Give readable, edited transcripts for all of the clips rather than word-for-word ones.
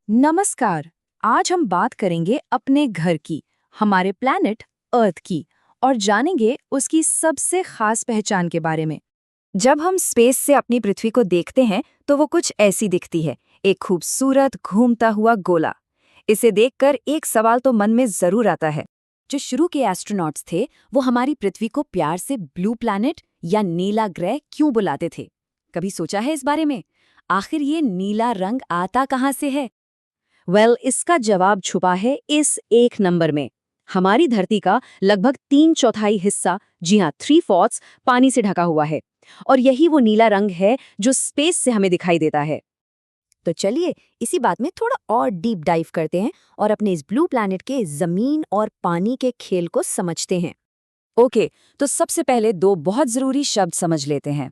नमस्कार। आज हम बात करेंगे अपने घर की, हमारे प्लैनेट अर्थ की, और जानेंगे उसकी सबसे खास पहचान के बारे में। जब हम स्पेस से अपनी पृथ्वी को देखते हैं तो वो कुछ ऐसी दिखती है, एक खूबसूरत घूमता हुआ गोला। इसे देखकर एक सवाल तो मन में जरूर आता है। जो शुरू के एस्ट्रोनॉट्स थे वो हमारी पृथ्वी को प्यार से ब्लू प्लैनेट या नीला ग्रह क्यों बुलाते थे? कभी सोचा है इस बारे में? आखिर ये नीला रंग आता कहाँ से है? इसका जवाब छुपा है इस एक नंबर में। हमारी धरती का लगभग 3/4 हिस्सा, जी हाँ 3/4, पानी से ढका हुआ है। और यही वो नीला रंग है जो स्पेस से हमें दिखाई देता है। तो चलिए इसी बात में थोड़ा और डीप डाइव करते हैं और अपने इस ब्लू प्लैनेट के जमीन और पानी के खेल को समझते हैं। ओके, तो सबसे पहले दो बहुत जरूरी शब्द समझ लेते हैं।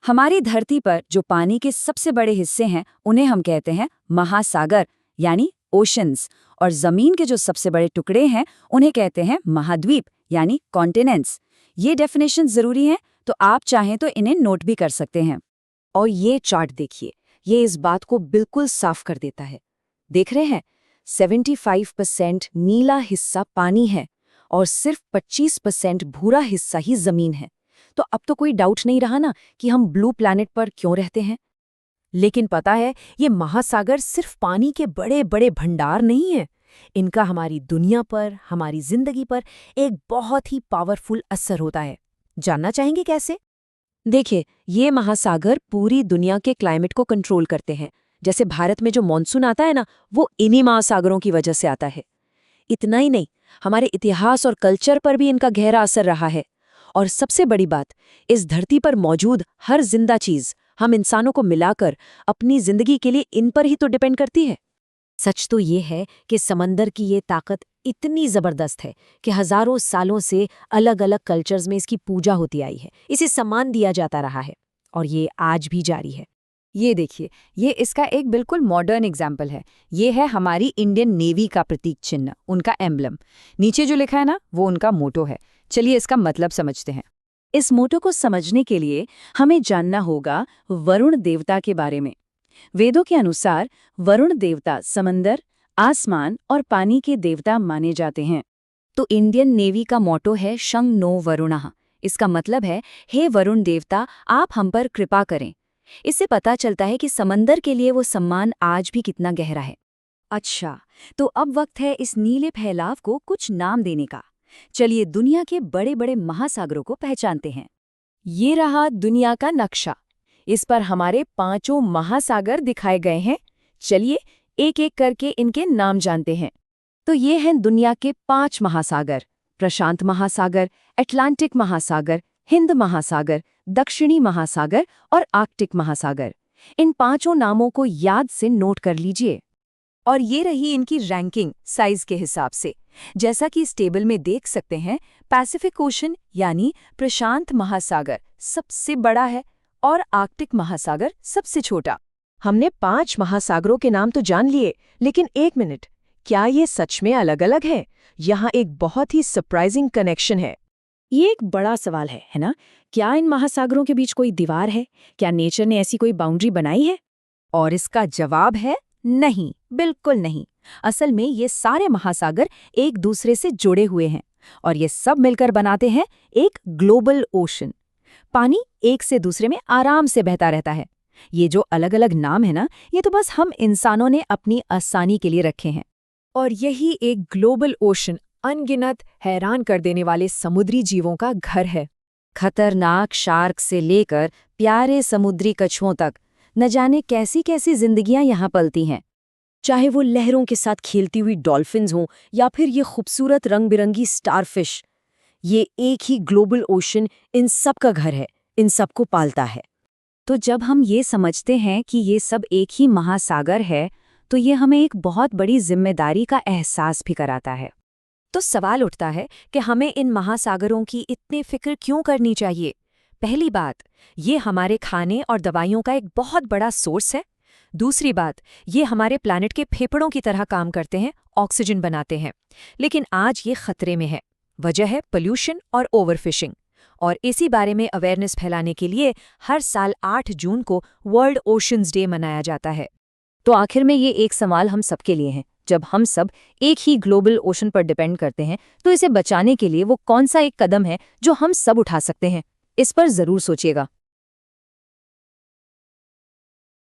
हमारी धरती पर जो पानी के सबसे बड़े हिस्से हैं उन्हें हम कहते हैं महासागर, यानी ओशंस। और जमीन के जो सबसे बड़े टुकड़े हैं उन्हें कहते हैं महाद्वीप, यानी कॉन्टिनेंट्स। ये डेफिनेशन जरूरी है, तो आप चाहें तो इन्हें नोट भी कर सकते हैं। और ये चार्ट देखिए, ये इस बात को बिल्कुल साफ कर देता है। देख रहे हैं, 75% नीला हिस्सा पानी है और सिर्फ 25% भूरा हिस्सा ही जमीन है। तो अब तो कोई डाउट नहीं रहा ना कि हम ब्लू प्लैनेट पर क्यों रहते हैं। लेकिन पता है, ये महासागर सिर्फ पानी के बड़े बड़े भंडार नहीं है। इनका हमारी दुनिया पर, हमारी जिंदगी पर एक बहुत ही पावरफुल असर होता है। जानना चाहेंगे कैसे? देखिए, ये महासागर पूरी दुनिया के क्लाइमेट को कंट्रोल करते हैं। जैसे भारत में जो मॉनसून आता है ना, वो इन्हीं महासागरों की वजह से आता है। इतना ही नहीं, हमारे इतिहास और कल्चर पर भी इनका गहरा असर रहा है। और सबसे बड़ी बात, इस धरती पर मौजूद हर जिंदा चीज, हम इंसानों को मिलाकर अपनी जिंदगी के लिए इन पर ही तो डिपेंड करती है। सच तो ये है कि समंदर की ये ताकत इतनी जबरदस्त है कि हजारों सालों से अलग अलग कल्चर्स में इसकी पूजा होती आई है, इसे सम्मान दिया जाता रहा है, और ये आज भी जारी है। ये देखिए, ये इसका एक बिल्कुल मॉडर्न एग्जाम्पल है। ये है हमारी इंडियन नेवी का प्रतीक चिन्ह, उनका एम्बलम। नीचे जो लिखा है ना, वो उनका मोटो है। चलिए इसका मतलब समझते हैं। इस मोटो को समझने के लिए हमें जानना होगा वरुण देवता के बारे में। वेदों के अनुसार वरुण देवता समंदर, आसमान और पानी के देवता माने जाते हैं। तो इंडियन नेवी का मोटो है शं नो वरुणः। इसका मतलब है, हे वरुण देवता, आप हम पर कृपा करें। इससे पता चलता है कि समंदर के लिए वो सम्मान आज भी कितना गहरा है। अच्छा, तो अब वक्त है इस नीले फैलाव को कुछ नाम देने का। चलिए दुनिया के बड़े बड़े महासागरों को पहचानते हैं। ये रहा दुनिया का नक्शा। इस पर हमारे 5 महासागर दिखाए गए हैं। चलिए एक एक करके इनके नाम जानते हैं। तो ये हैं दुनिया के 5 महासागर: प्रशांत महासागर, अटलांटिक महासागर, हिंद महासागर, दक्षिणी महासागर और आर्कटिक महासागर। इन 5 नामों को याद से नोट कर लीजिए। और ये रही इनकी रैंकिंग साइज के हिसाब से। जैसा कि इस टेबल में देख सकते हैं, पैसिफिक ओशन यानी प्रशांत महासागर सबसे बड़ा है और आर्कटिक महासागर सबसे छोटा। हमने 5 महासागरों के नाम तो जान लिए, लेकिन एक मिनट, क्या ये सच में अलग अलग है? यहाँ एक बहुत ही सरप्राइजिंग कनेक्शन है। ये एक बड़ा सवाल है ना? क्या इन महासागरों के बीच कोई दीवार है? क्या नेचर ने ऐसी कोई बाउंड्री बनाई है? और इसका जवाब है नहीं, बिल्कुल नहीं। असल में ये सारे महासागर एक दूसरे से जुड़े हुए हैं और ये सब मिलकर बनाते हैं एक ग्लोबल ओशन। पानी एक से दूसरे में आराम से बहता रहता है। ये जो अलग अलग नाम है ना, ये तो बस हम इंसानों ने अपनी आसानी के लिए रखे हैं। और यही एक ग्लोबल ओशन अनगिनत हैरान कर देने वाले समुद्री जीवों का घर है। खतरनाक शार्क से लेकर प्यारे समुद्री कछुओं तक, न जाने कैसी कैसी जिंदगियां यहाँ पलती हैं। चाहे वो लहरों के साथ खेलती हुई डॉल्फिन्स हों या फिर ये खूबसूरत रंग-बिरंगी स्टारफिश, ये एक ही ग्लोबल ओशन इन सब का घर है, इन सबको पालता है। तो जब हम ये समझते हैं कि ये सब एक ही महासागर है, तो ये हमें एक बहुत बड़ी जिम्मेदारी का एहसास भी कराता है। तो सवाल उठता है कि हमें इन महासागरों की इतनी फिक्र क्यों करनी चाहिए? पहली बात, ये हमारे खाने और दवाइयों का एक बहुत बड़ा सोर्स है। दूसरी बात, ये हमारे प्लैनेट के फेफड़ों की तरह काम करते हैं, ऑक्सीजन बनाते हैं। लेकिन आज ये खतरे में है। वजह है पोल्यूशन और ओवरफिशिंग। और इसी बारे में अवेयरनेस फैलाने के लिए हर साल 8 जून को वर्ल्ड ओशंस डे मनाया जाता है। तो आखिर में ये एक सवाल हम सबके लिए है, जब हम सब एक ही ग्लोबल ओशन पर डिपेंड करते हैं तो इसे बचाने के लिए वो कौन सा एक कदम है जो हम सब उठा सकते हैं? इस पर जरूर सोचिएगा।